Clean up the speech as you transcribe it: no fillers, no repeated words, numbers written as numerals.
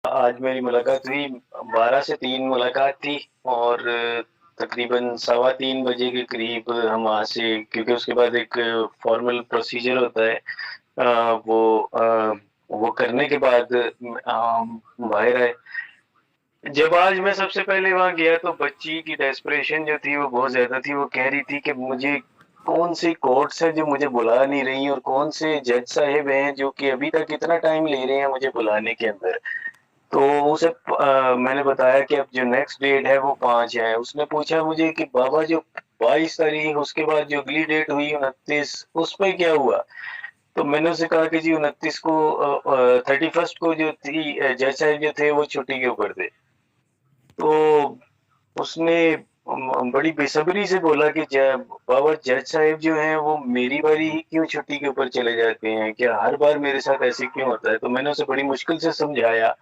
आज मेरी मुलाकात हुई, 12 से 3 मुलाकात थी और तकरीबन सवा 3 बजे के करीब हम वहाँ से, क्योंकि उसके बाद एक फॉर्मल प्रोसीजर होता है, वो करने के बाद बाहर आए। जब आज मैं सबसे पहले वहाँ गया तो बच्ची की डेस्परेशन जो थी वो बहुत ज़्यादा थी। वो कह रही थी कि मुझे कौन-सी कोर्ट्स हैं जो मुझे बुला नहीं रही और कौन से जज साहिब हैं जो कि अभी तक इतना टाइम ले रहे हैं मुझे बुलाने के अंदर। तो उसे मैंने बताया कि अब जो नेक्स्ट डेट है वो 5 है। उसने पूछा मुझे कि बाबा जो 22 तारीख उसके बाद जो अगली डेट हुई 29, उसमें क्या हुआ? तो मैंने उसे कहा कि जी 29 को 31st को जो थी जज साहब जो थे वो छुट्टी के ऊपर थे। तो उसने बड़ी बेसब्री से बोला कि बाबा जज साहब जो हैं वो मेरी बारी ही क्यों छुट्टी के ऊपर चले जाते हैं? क्या हर बार मेरे साथ ऐसे क्यों होता है? तो मैंने उसे बड़ी मुश्किल से समझाया